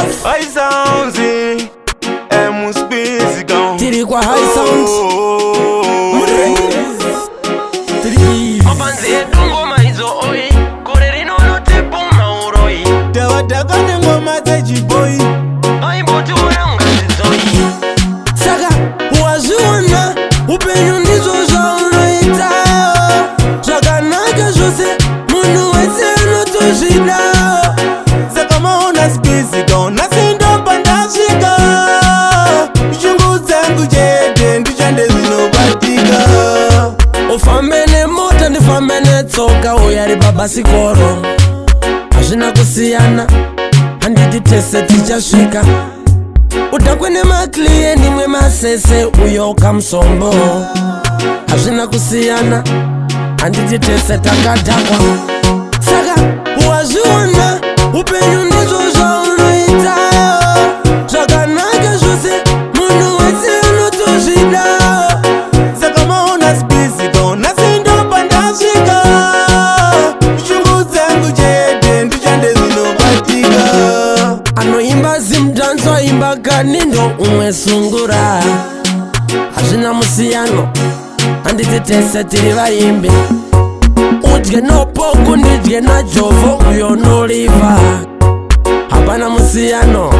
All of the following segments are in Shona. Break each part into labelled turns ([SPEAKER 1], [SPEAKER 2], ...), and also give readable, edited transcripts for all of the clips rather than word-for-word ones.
[SPEAKER 1] Tough.
[SPEAKER 2] High sounds, space gone.
[SPEAKER 1] Tiri kwa high sounds. Tiri.
[SPEAKER 3] Opanze ngoma hizo oi. Korerino no tepo mauroi.
[SPEAKER 2] Tawataka ngoma za jiboy.
[SPEAKER 3] Ai botu wanga zoi.
[SPEAKER 1] Saka wazuona upenyu ndizo za unaita. Saka naga jose munu wese no toshida.
[SPEAKER 2] Saka maona space gone. Nasindo pandashika. Jungu zangu jede ndichande zinobatika.
[SPEAKER 1] Ufambene mota ndifambene tsoka uyari baba sikoro. Hazvina kusiyana handiti tese tichasvika. Utakwene maklieni mwe masese uyo kamusombo. Hazvina kusiyana handiti tese takadhakwa. Saka wazviona upenyu ndizvo zvaunoita. Zvakanaka zvose munhu wese unotozvida.
[SPEAKER 2] Saka maona space gone. Nasindo pandashika. Jungu zangu jede ndichande zinobatika.
[SPEAKER 1] Anoimba zimdanzo aimba kanindo umwe sungura. Hazvina musiyano handiti tese tiri vaimbi. Udye nopoku ndidye najovo uyo noliva. Hapana musiyano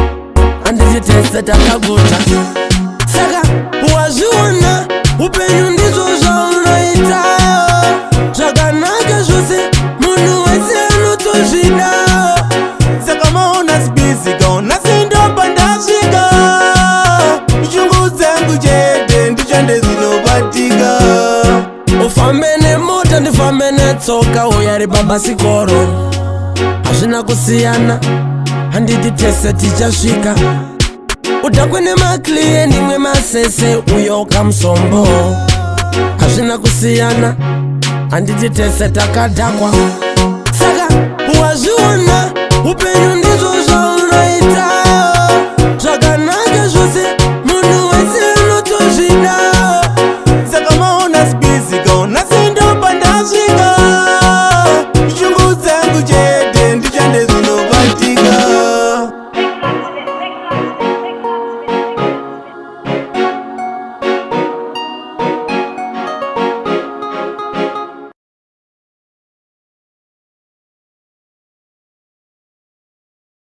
[SPEAKER 1] handiti tese takaguta. Saka wazviona upenyu ndizvo zvaunoita. Zvakanaka zvose munhu wese unotozvida.
[SPEAKER 2] Saka maona space gone. Nasindo pandashika. Jungu zangu jede ndichande zinobatika.
[SPEAKER 1] Ufambene mota ndifambene tsoka uyari baba sikoro. Hazvina kusiyana handiti tese tichasvika. Utakwene maklieni mwe masese uyo kamusombo. Hazvina kusiyana handiti tese takadhakwa. Saka wazviona upenyu